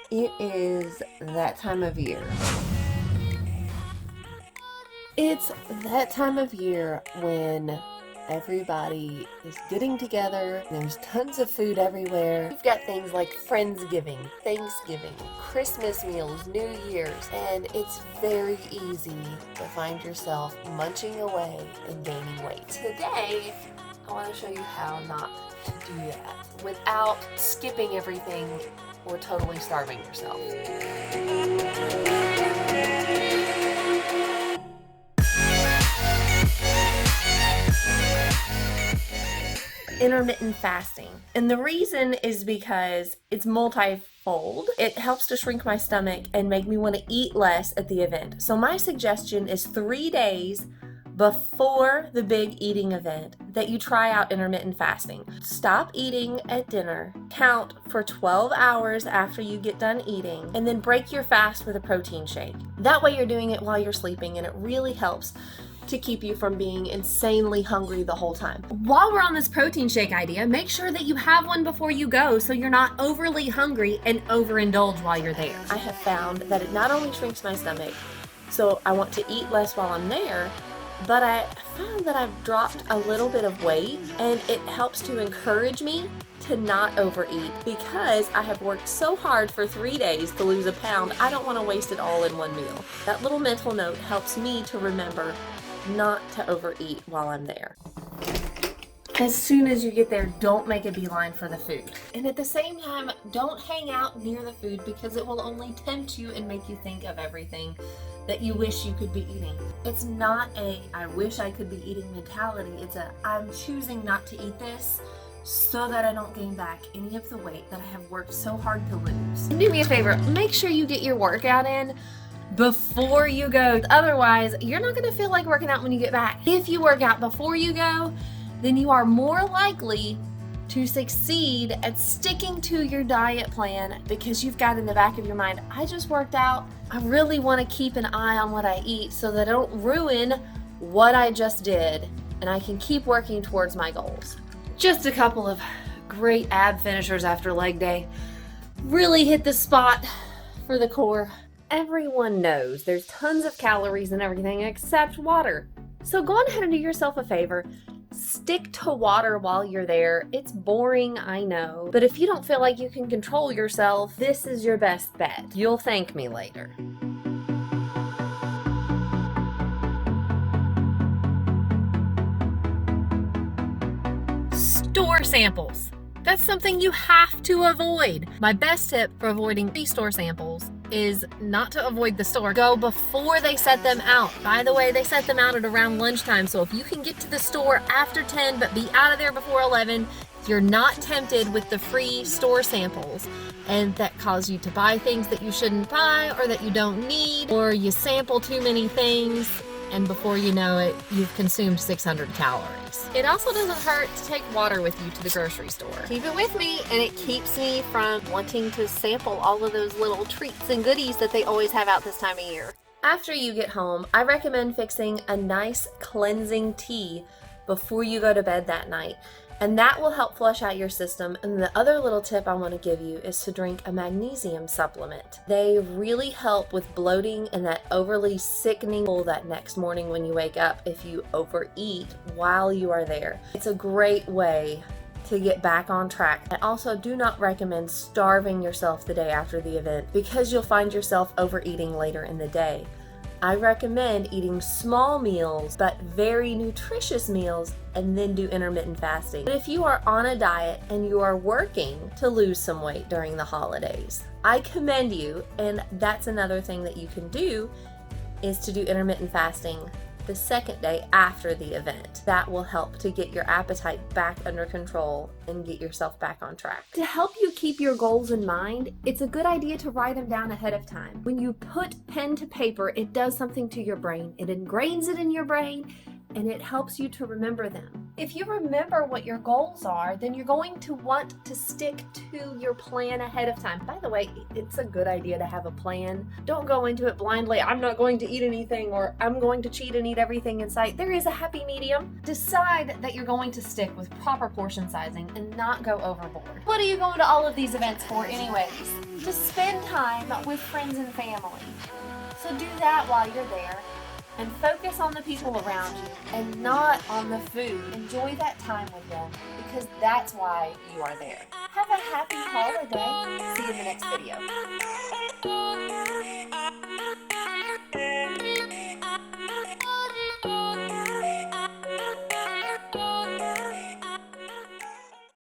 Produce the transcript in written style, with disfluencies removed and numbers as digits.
It is that time of year. It's that time of year when everybody is getting together. There's tons of food everywhere. You've got things like Friendsgiving, Thanksgiving, Christmas meals, New Year's, and it's very easy to find yourself munching away and gaining weight. Today, I want to show you how not to do that without skipping everything or totally starving yourself. Intermittent fasting. And the reason is because it's multifold. It helps to shrink my stomach and make me want to eat less at the event. So my suggestion is 3 days before the big eating event that you try out intermittent fasting. Stop eating at dinner, count for 12 hours after you get done eating, and then break your fast with a protein shake. That way you're doing it while you're sleeping, and it really helps to keep you from being insanely hungry the whole time. While we're on this protein shake idea, make sure that you have one before you go so you're not overly hungry and overindulge while you're there. I have found that it not only shrinks my stomach, so I want to eat less while I'm there, but I found that I've dropped a little bit of weight, and it helps to encourage me to not overeat because I have worked so hard for 3 days to lose a pound. I don't want to waste it all in one meal. That little mental note helps me to remember not to overeat while I'm there. As soon as you get there, don't make a beeline for the food. And at the same time, don't hang out near the food because it will only tempt you and make you think of everything that you wish you could be eating. It's not a I wish I could be eating mentality. It's a I'm choosing not to eat this so that I don't gain back any of the weight that I have worked so hard to lose. Do me a favor, make sure you get your workout in before you go. Otherwise, you're not going to feel like working out when you get back. If you work out before you go, then you are more likely to succeed at sticking to your diet plan because you've got in the back of your mind, I just worked out. I really want to keep an eye on what I eat so that I don't ruin what I just did and I can keep working towards my goals. Just a couple of great ab finishers after leg day. Really hit the spot for the core. Everyone knows there's tons of calories in everything except water. So go on ahead and do yourself a favor. Stick to water while you're there. It's boring, I know. But if you don't feel like you can control yourself, this is your best bet. You'll thank me later. Store samples. That's something you have to avoid. My best tip for avoiding store samples is not to avoid the store. Go before they set them out. By the way, they set them out at around lunchtime, so if you can get to the store after 10 but be out of there before 11, you're not tempted with the free store samples, and that cause you to buy things that you shouldn't buy or that you don't need, or you sample too many things and before you know it, you've consumed 600 calories. It also doesn't hurt to take water with you to the grocery store. Keep it with me, and it keeps me from wanting to sample all of those little treats and goodies that they always have out this time of year. After you get home, I recommend fixing a nice cleansing tea before you go to bed that night. And that will help flush out your system. And the other little tip I want to give you is to drink a magnesium supplement. They really help with bloating and that overly sickening that next morning when you wake up if you overeat while you are there. It's a great way to get back on track. I also do not recommend starving yourself the day after the event because you'll find yourself overeating later in the day. I recommend eating small meals, but very nutritious meals, and then do intermittent fasting. But if you are on a diet and you are working to lose some weight during the holidays, I commend you, and that's another thing that you can do, is to do intermittent fasting the second day after the event. That will help to get your appetite back under control and get yourself back on track. To help you keep your goals in mind, it's a good idea to write them down ahead of time. When you put pen to paper, it does something to your brain. It ingrains it in your brain, and it helps you to remember them. If you remember what your goals are, then you're going to want to stick to your plan ahead of time. By the way, it's a good idea to have a plan. Don't go into it blindly. I'm not going to eat anything, or I'm going to cheat and eat everything in sight. There is a happy medium. Decide that you're going to stick with proper portion sizing and not go overboard. What are you going to all of these events for anyways? To spend time with friends and family. So do that while you're there. And focus on the people around you and not on the food. Enjoy that time with them because that's why you are there. Have a happy holiday. See you in the next video.